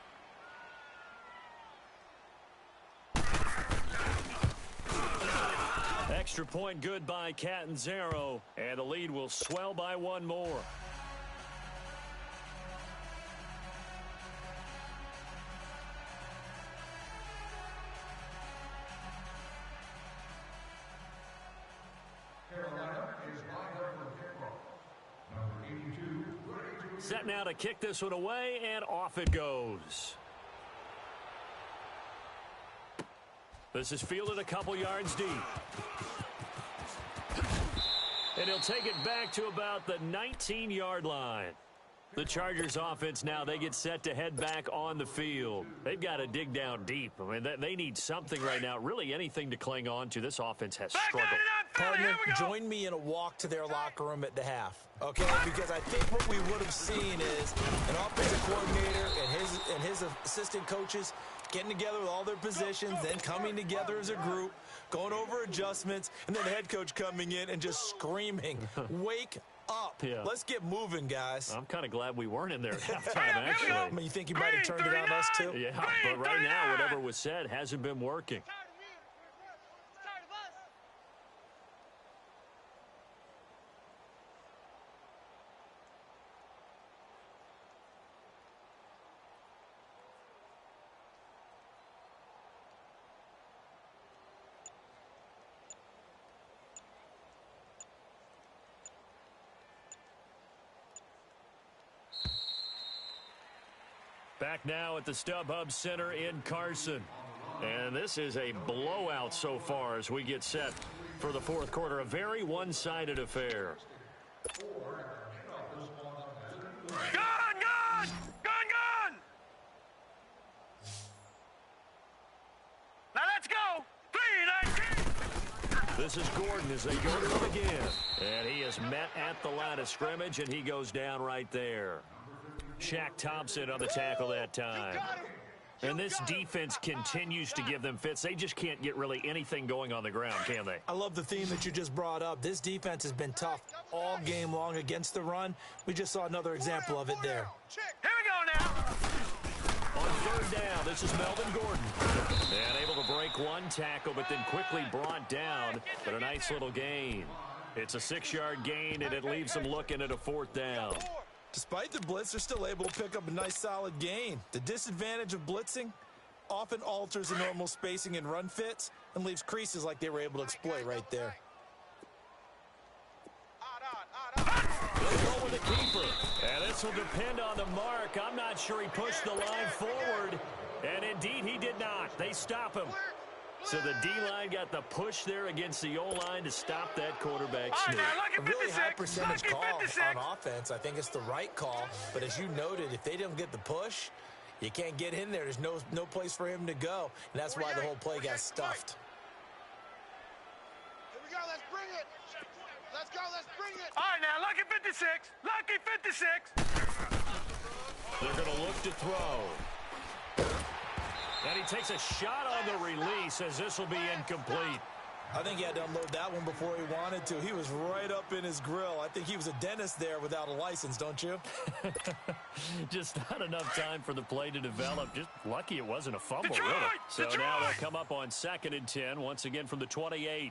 Extra point good by Catanzaro. And the lead will swell by one more. Set now to kick this one away, and off it goes. This is fielded a couple yards deep. And he'll take it back to about the 19-yard line. The Chargers offense now, they get set to head back on the field. They've got to dig down deep. I mean, they need something right now, really anything to cling on to. This offense has struggled. Partner, join me in a walk to their locker room at the half, okay? Because I think what we would have seen is an offensive coordinator and his assistant coaches getting together with all their positions, then coming together as a group, going over adjustments, and then the head coach coming in and just screaming, wake up. Yeah. Let's get moving, guys. I'm kind of glad we weren't in there at halftime, actually. I mean, you think you might have turned it on us, too? Yeah, but right now, whatever was said hasn't been working. Back now at the StubHub Center in Carson. And this is a blowout so far as we get set for the fourth quarter. A very one-sided affair. Gun! Now let's go! 3-19! This is Gordon as they go to him again. And he is met at the line of scrimmage, and he goes down right there. Shaq Thompson on the tackle that time. And this defense continues to give them fits. They just can't get really anything going on the ground, can they? I love the theme that you just brought up. This defense has been tough all game long against the run. We just saw another example of it there. Here we go now. On third down, this is Melvin Gordon. And able to break one tackle, but then quickly brought down. But a nice little gain. It's a 6-yard gain, and it leaves them looking at a fourth down. Despite the blitz, they're still able to pick up a nice solid gain. The disadvantage of blitzing often alters the normal spacing and run fits and leaves creases like they were able to exploit right there. They'll go with the keeper. And this will depend on the mark. I'm not sure he pushed the line forward. And indeed, he did not. They stop him. So the D-line got the push there against the O-line to stop that quarterback sneak. A really high percentage call on offense. I think it's the right call. But as you noted, if they don't get the push, you can't get in there. There's no place for him to go. And that's why the whole play got stuffed. Here we go. Let's bring it. Let's go. Let's bring it. All right, now, lucky 56. Lucky 56. They're going to look to throw. And he takes a shot on the release as this will be incomplete. I think he had to unload that one before he wanted to. He was right up in his grill. I think he was a dentist there without a license, don't you? Just not enough time for the play to develop. Just lucky it wasn't a fumble, really. So now they'll come up on 2nd and 10, once again from the 28.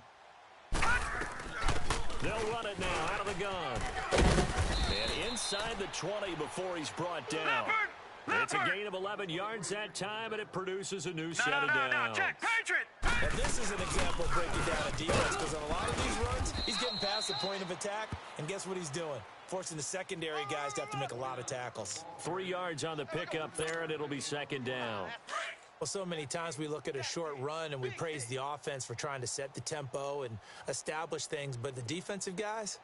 They'll run it now out of the gun. And inside the 20 before he's brought down. It's a gain of 11 yards that time, and it produces a new set of downs. Check, Patriot! And this is an example of breaking down a defense, because on a lot of these runs, he's getting past the point of attack, and guess what he's doing? Forcing the secondary guys to have to make a lot of tackles. 3 yards on the pickup there, and it'll be 2nd down. Well, so many times we look at a short run and we praise the offense for trying to set the tempo and establish things, but the defensive guys,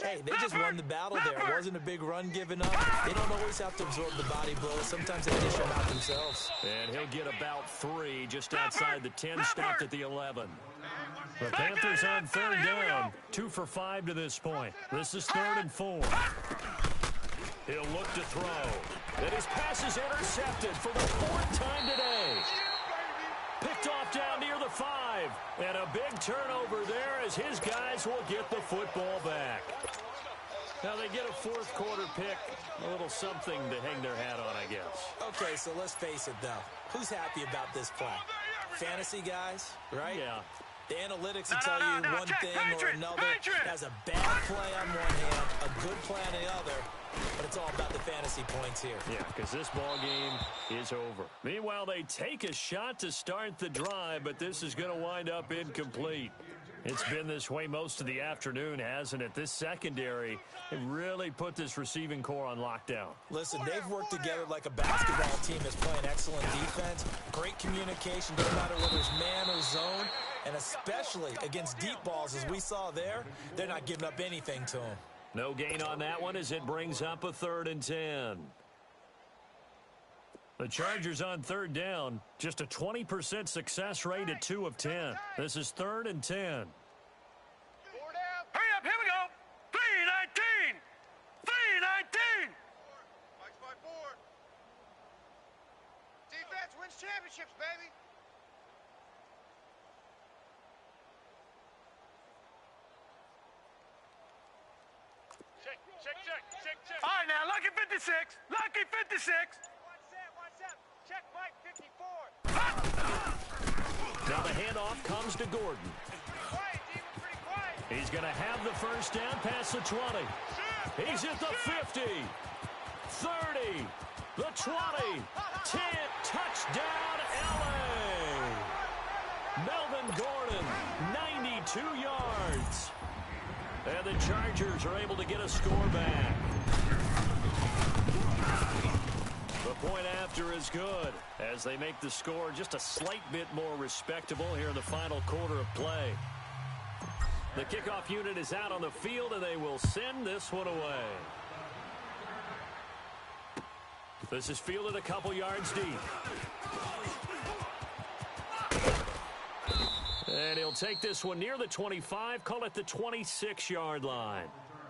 hey, they just won the battle there. It wasn't a big run given up. They don't always have to absorb the body blows. Sometimes they dish them out themselves. And he'll get about 3 just outside the 10, stopped at the 11. The Panthers on 3rd down, 2 for 5 to this point. This is 3rd and 4. He'll look to throw. And his pass is intercepted for the 4th time today. Picked off down near the 5. And a big turnover there as his guys will get the football back. Now they get a 4th quarter pick. A little something to hang their hat on, I guess. Okay, so let's face it, though. Who's happy about this play? Fantasy guys, right? Yeah. The analytics will tell you one thing or another. Has a bad play on one hand, a good play on the other, but it's all about the fantasy points here. Yeah, because this ball game is over. Meanwhile, they take a shot to start the drive, but this is going to wind up incomplete. It's been this way most of the afternoon, hasn't it? This secondary really put this receiving core on lockdown. Listen, they've worked together like a basketball team that's playing excellent defense. Great communication, doesn't matter whether it's man or zone. And especially against deep balls, as we saw there, they're not giving up anything to them. No gain on that one as it brings up a 3rd and 10. The Chargers on 3rd down, just a 20% success rate at 2 of 10. This is 3rd and 10. Hurry up, here we go. 3-19. 3-19. Mike's by 4. Defense wins championships, baby. Check. All right, now, Lucky 56. Lucky 56. One set. Check, Mike 54. Now the handoff comes to Gordon. Quiet, Demon, pretty quiet. He's going to have the first down past the 20. He's at the 50. 30. The 20. 10. Touchdown, L.A. Melvin Gordon, 92 yards. And the Chargers are able to get a score back. The point after is good as they make the score just a slight bit more respectable here in the final quarter of play. The kickoff unit is out on the field, and they will send this one away. This is fielded a couple yards deep. And he'll take this one near the 25, call it the 26-yard line.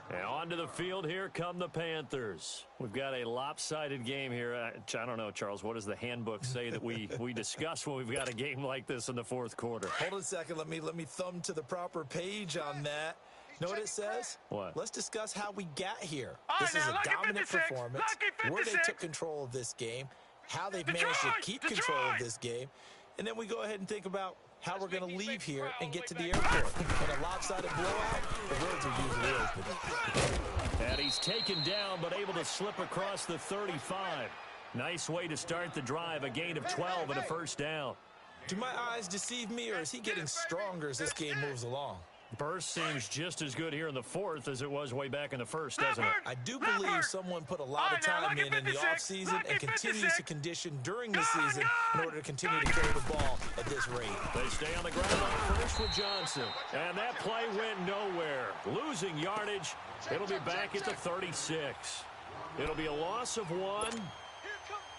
And onto the field, here come the Panthers. We've got a lopsided game here. I don't know, Charles, what does the handbook say that we discuss when we've got a game like this in the 4th quarter? Hold on a second. Let me thumb to the proper page on that. Know what it says? What? Let's discuss how we got here. All This right, is now, a Lucky dominant 56, performance, Lucky where they 56. took control of this game, how they've managed to keep control of this game, and then we go ahead and think about how we're going to leave here and get to the airport. In a lopsided blowout, the roads are usually open. And he's taken down, but able to slip across the 35. Nice way to start the drive, a gain of 12 and a first down. Do my eyes deceive me, or is he getting stronger as this game moves along? Burst seems just as good here in the 4th as it was way back in the 1st, doesn't it? I do believe someone put a lot of time in the offseason and continues to condition during the season in order to continue to carry the ball at this rate. They stay on the ground on first with Johnson. And that play went nowhere. Losing yardage. It'll be back at the 36. It'll be a loss of 1.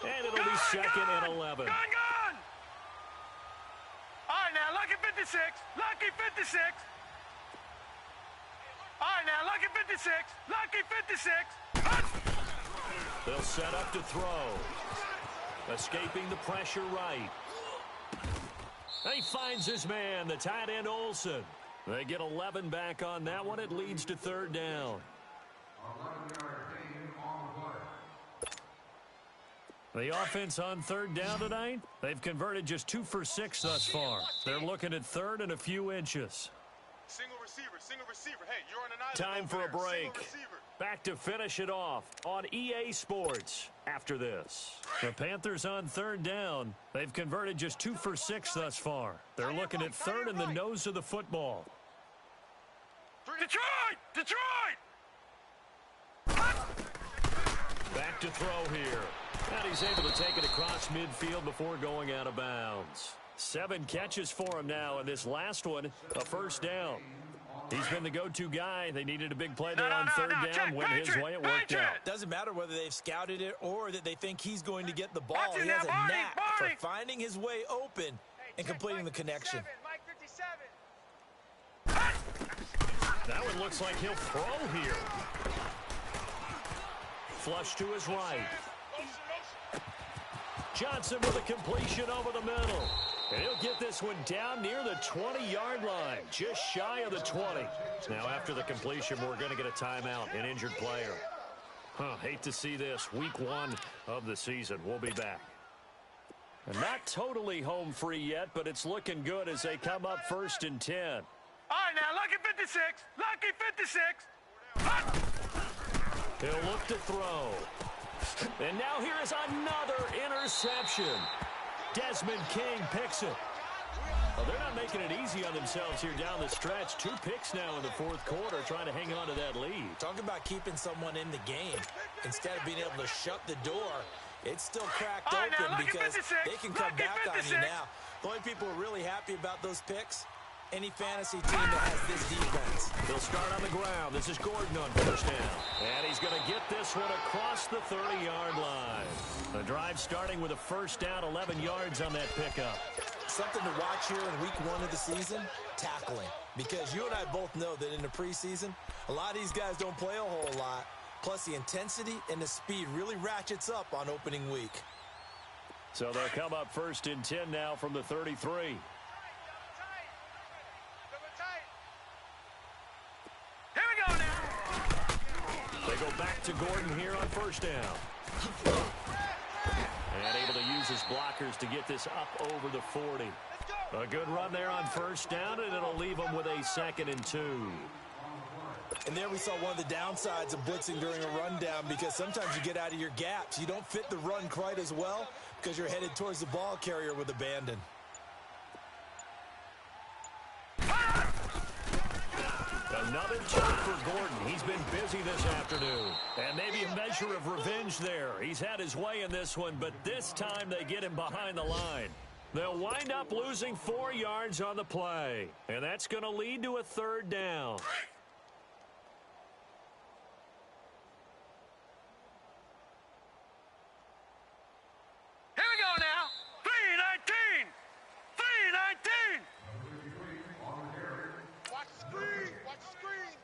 And it'll be 2nd and 11. Gone! All right, now, Lucky 56. Lucky 56. All right, now, Lucky 56. Lucky 56. They'll set up to throw. Escaping the pressure right. And he finds his man, the tight end Olsen. They get 11 back on that one. It leads to third down. The offense on third down tonight, they've converted just 2 for 6 thus far. They're looking at third and a few inches. Single receiver. Hey, you're on an island. Time for a break. Back to finish it off on EA Sports after this. The Panthers on third down. They've converted just 2 for 6 thus far. They're looking at third and the nose of the football. Detroit! Back to throw here. And he's able to take it across midfield before going out of bounds. 7 catches for him now, and this last one, a first down. He's been the go-to guy. They needed a big play there on third down. Went his way. It worked out. Doesn't matter whether they've scouted it or that they think he's going to get the ball. He has a knack for finding his way open and completing the connection. That one looks like he'll throw here. Flush to his right. Johnson with a completion over the middle. And he'll get this one down near the 20-yard line, just shy of the 20. Now, after the completion, we're going to get a timeout, an injured player. Hate to see this. Week 1 of the season. We'll be back. And not totally home free yet, but it's looking good as they come up 1st and 10. All right, now, lucky 56. He'll look to throw. And now here is another interception. Desmond King picks it. Well, they're not making it easy on themselves here down the stretch. 2 picks now in the 4th quarter, trying to hang on to that lead. Talk about keeping someone in the game. Instead of being able to shut the door, it's still cracked open because they can come back on you now. The only people who are really happy about those picks, any fantasy team that has this defense. They'll start on the ground. This is Gordon on first down. And he's going to get this one across the 30-yard line. The drive starting with a first down, 11 yards on that pickup. Something to watch here in week 1 of the season, tackling. Because you and I both know that in the preseason, a lot of these guys don't play a whole lot. Plus, the intensity and the speed really ratchets up on opening week. So they'll come up 1st and 10 now from the 33. They go back to Gordon here on first down. And able to use his blockers to get this up over the 40. A good run there on first down, and it'll leave them with a 2nd and 2. And there we saw one of the downsides of blitzing during a rundown, because sometimes you get out of your gaps. You don't fit the run quite as well because you're headed towards the ball carrier with abandon. Another touch for Gordon. He's been busy this afternoon. And maybe a measure of revenge there. He's had his way in this one, but this time they get him behind the line. They'll wind up losing 4 yards on the play. And that's going to lead to a 3rd down. Here we go now. 3-19. 3-19. Watch the screen. Watch the screen.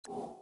You